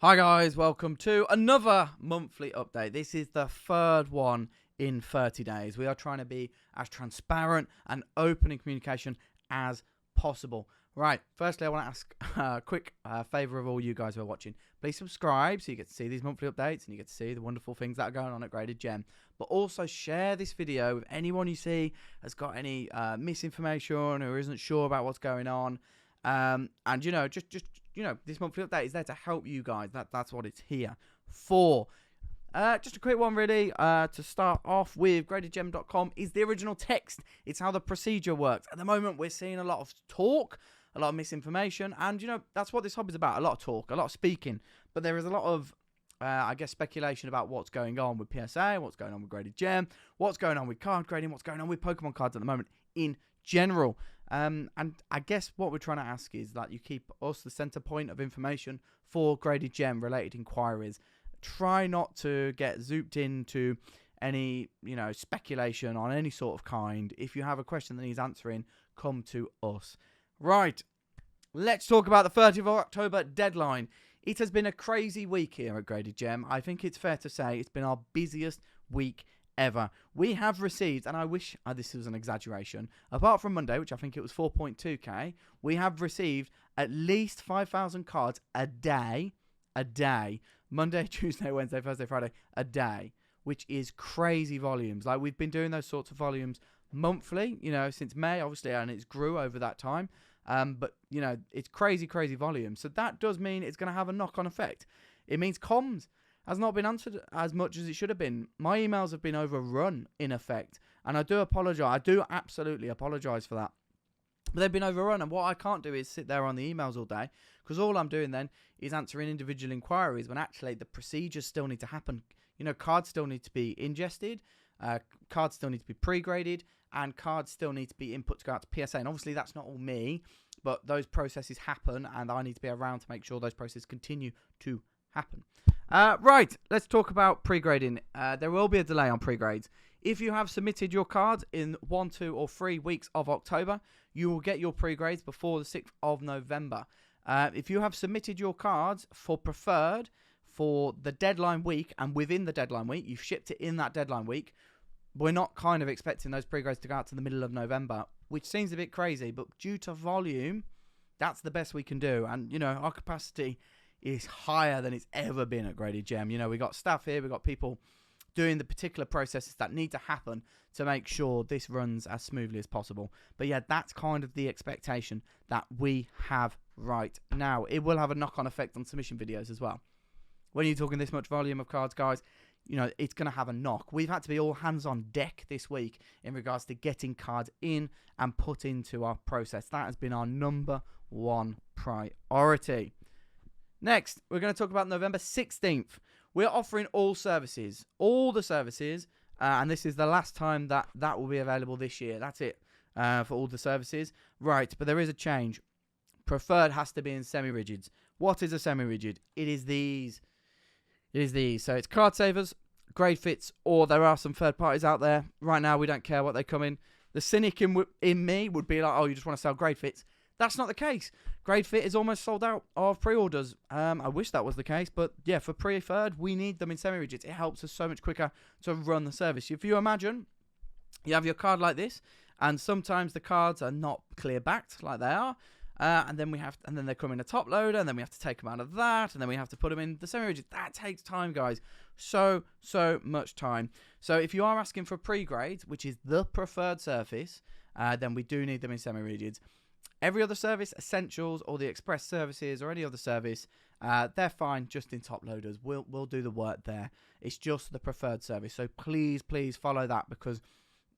Hi guys, welcome to another monthly update. This is the third one in 30 days. We are trying to be as transparent and open in communication as possible. Right, firstly I want to ask a quick favour of all you guys who are watching. Please subscribe so you get to see these monthly updates and you get to see the wonderful things that are going on at GradedGem. But also share this video with anyone you see has got any misinformation or isn't sure about what's going on. And this monthly update is there to help you guys. That's what it's here for. Just a quick one really to start off with. GradedGem.com is the original text. It's how the procedure works. At the moment we're seeing a lot of talk, a lot of misinformation, and that's what this hobby is about. A lot of talk, a lot of speaking, but there is a lot of speculation about what's going on with PSA, what's going on with GradedGem, what's going on with card grading, what's going on with Pokemon cards at the moment in general. And I guess what we're trying to ask is that you keep us the center point of information for GradedGem related inquiries. Try not to get zooped into any, speculation on any sort of kind. If you have a question that needs answering, come to us. Right, let's talk about the 30th of October deadline. It has been a crazy week here at GradedGem. I think it's fair to say it's been our busiest week ever. We have received, and I wish this was an exaggeration, apart from Monday, which I think it was 4.2k, we have received at least 5,000 cards a day, Monday, Tuesday, Wednesday, Thursday, Friday, a day, which is crazy volumes. Like, we've been doing those sorts of volumes monthly, since May, obviously, and it's grew over that time. But it's crazy volume. So that does mean it's going to have a knock-on effect. It means comms has not been answered as much as it should have been. My emails have been overrun, in effect. And I do apologise. I do absolutely apologise for that. But they've been overrun. And what I can't do is sit there on the emails all day. Because all I'm doing then is answering individual inquiries when actually the procedures still need to happen. Cards still need to be ingested. Cards still need to be pre-graded. And cards still need to be input to go out to PSA. And obviously that's not all me. But those processes happen. And I need to be around to make sure those processes continue to happen. Right, let's talk about pre-grading. There will be a delay on pre-grades. If you have submitted your cards in 1, 2 or 3 weeks of October, you will get your pre-grades before the 6th of November. If you have submitted your cards for preferred for the deadline week and within the deadline week, you've shipped it in that deadline week, we're not kind of expecting those pre-grades to go out to the middle of November, which seems a bit crazy, but due to volume, that's the best we can do. And, our capacity is higher than it's ever been at GradedGem. We got staff here, we got people doing the particular processes that need to happen to make sure this runs as smoothly as possible. But yeah, that's kind of the expectation that we have right now. It will have a knock-on effect on submission videos as well. When you're talking this much volume of cards, guys, it's going to have a knock. We've had to be all hands on deck this week in regards to getting cards in and put into our process. That has been our number one priority. Next, we're going to talk about November 16th. We're offering all the services, and this is the last time that will be available this year. That's it for all the services. Right, but there is a change. Preferred has to be in semi-rigids. What is a semi-rigid? It is these. So it's card savers, grade fits, or there are some third parties out there. Right now, we don't care what they come in. The cynic in me would be like, oh, you just want to sell grade fits. That's not the case. Grade Fit is almost sold out of pre-orders. I wish that was the case, but yeah, for preferred, we need them in semi-rigids. It helps us so much quicker to run the service. If you imagine, you have your card like this, and sometimes the cards are not clear backed like they are, and then they come in a top loader, and then we have to take them out of that, and then we have to put them in the semi-rigid. That takes time, guys. So much time. So if you are asking for pre-grades, which is the preferred surface, then we do need them in semi-rigids. Every other service, Essentials or the Express services or any other service, they're fine just in top loaders. We'll do the work there. It's just the preferred service. So please follow that, because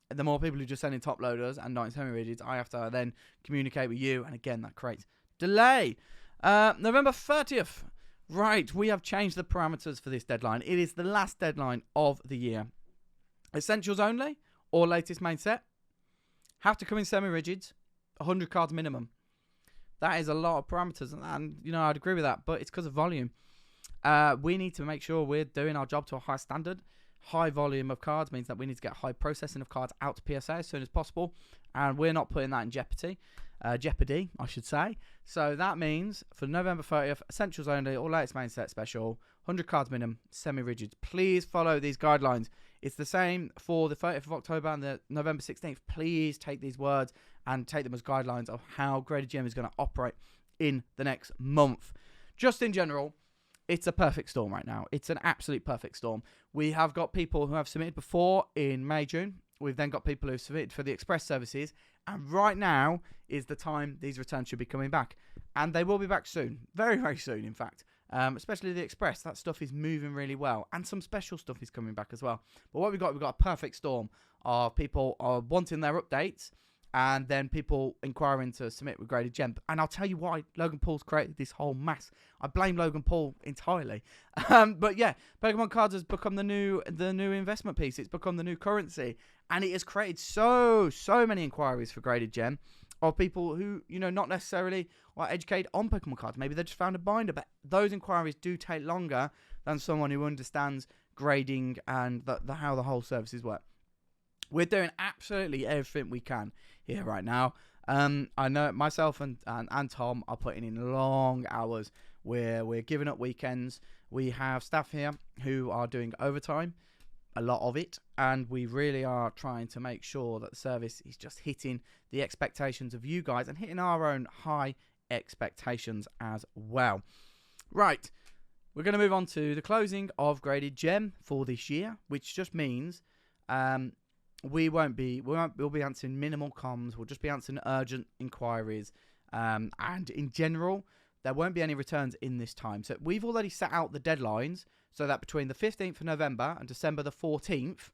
the more people who just send in top loaders and not in semi-rigids, I have to then communicate with you. And again, that creates delay. November 30th. Right, we have changed the parameters for this deadline. It is the last deadline of the year. Essentials only or latest main set have to come in semi-rigids. 100 cards minimum. That is a lot of parameters, and I'd agree with that, but it's because of volume. We need to make sure we're doing our job to a high standard. High volume of cards means that we need to get high processing of cards out to PSA as soon as possible, and we're not putting that in jeopardy. jeopardy, I should say. So that means for November 30th, essentials only, all latest main set special, 100 cards minimum, semi-rigid. Please follow these guidelines. It's the same for the 30th of October and the November 16th. Please take these words and take them as guidelines of how GradedGem is going to operate in the next month. Just in general, it's a perfect storm right now. It's an absolute perfect storm. We have got people who have submitted before in May, June. We've then got people who have submitted for the express services. And right now is the time these returns should be coming back. And they will be back soon. Very, very soon, in fact. Especially the express. That stuff is moving really well. And some special stuff is coming back as well. But what we've got a perfect storm of people are wanting their updates. And then people inquiring to submit with GradedGem. And I'll tell you why Logan Paul's created this whole mess. I blame Logan Paul entirely. But yeah, Pokemon cards has become the new investment piece. It's become the new currency. And it has created so many inquiries for GradedGem of people who, not necessarily are educated on Pokemon cards. Maybe they just found a binder. But those inquiries do take longer than someone who understands grading and how the whole services work. We're doing absolutely everything we can here right now. I know myself and Tom are putting in long hours. We're giving up weekends. We have staff here who are doing overtime, a lot of it, and we really are trying to make sure that the service is just hitting the expectations of you guys and hitting our own high expectations as well. Right, we're going to move on to the closing of GradedGem for this year, which just means we'll be answering minimal comms. We'll just be answering urgent inquiries. And in general, there won't be any returns in this time. So we've already set out the deadlines so that between the 15th of November and December the 14th,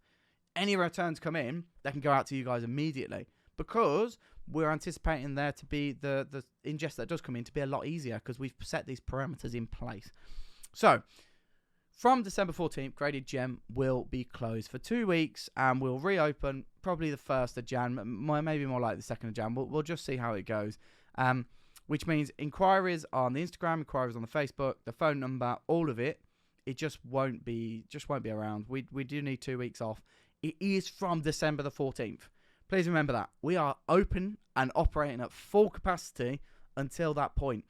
any returns come in, they can go out to you guys immediately. Because we're anticipating there to be the ingest that does come in to be a lot easier because we've set these parameters in place. So from December 14th, GradedGem will be closed for 2 weeks and we'll reopen probably the 1st of Jan, maybe more like the 2nd of Jan. We'll just see how it goes. Which means inquiries on the Instagram, inquiries on the Facebook, the phone number, all of it, it just won't be around. We do need 2 weeks off. It is from December the 14th. Please remember that. We are open and operating at full capacity until that point.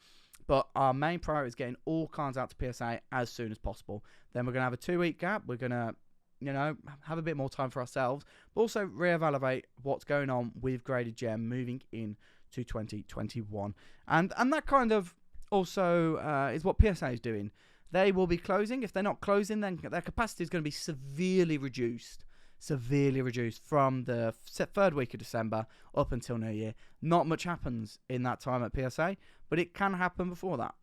But our main priority is getting all cards out to PSA as soon as possible. Then we're going to have a 2 week gap. We're going to, have a bit more time for ourselves. But also reevaluate what's going on with GradedGem moving in to 2021. And that kind of also is what PSA is doing. They will be closing. If they're not closing, then their capacity is going to be severely reduced from the third week of December up until New Year. Not much happens in that time at PSA, but it can happen before that.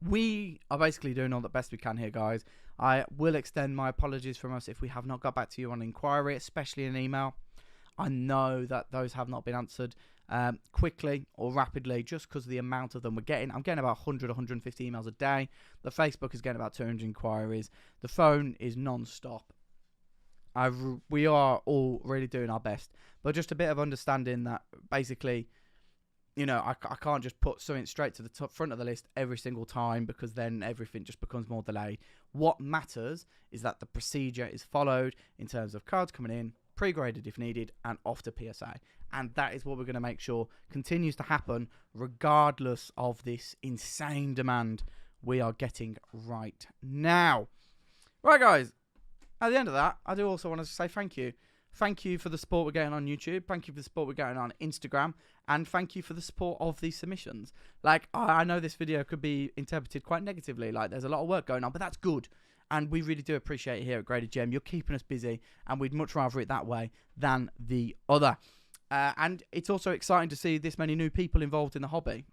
We are basically doing all the best we can here, guys. I will extend my apologies from us if we have not got back to you on inquiry, especially an email. I know that those have not been answered quickly or rapidly just because of the amount of them we're getting. I'm getting about 100, 150 emails a day. The Facebook is getting about 200 inquiries. The phone is non-stop. We are all really doing our best. But just a bit of understanding that basically, I can't just put something straight to the front of the list every single time because then everything just becomes more delayed. What matters is that the procedure is followed in terms of cards coming in, pre-graded if needed, and off to PSA. And that is what we're going to make sure continues to happen regardless of this insane demand we are getting right now. Right, guys. At the end of that, I do also want to say thank you. Thank you for the support we're getting on YouTube. Thank you for the support we're getting on Instagram. And thank you for the support of these submissions. Like, I know this video could be interpreted quite negatively. Like, there's a lot of work going on, but that's good. And we really do appreciate it here at GradedGem. You're keeping us busy, and we'd much rather it that way than the other. And it's also exciting to see this many new people involved in the hobby.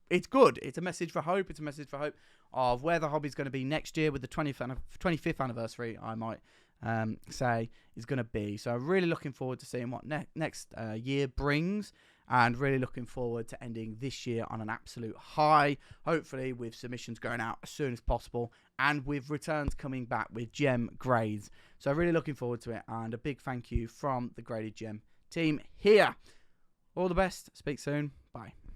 It's good. It's a message for hope. It's a message for hope of where the hobby is going to be next year with the 25th anniversary, I might say, is going to be. So I'm really looking forward to seeing what next year brings, and really looking forward to ending this year on an absolute high, hopefully with submissions going out as soon as possible and with returns coming back with gem grades. So really looking forward to it, and a big thank you from the GradedGem team here. All the best. Speak soon. Bye.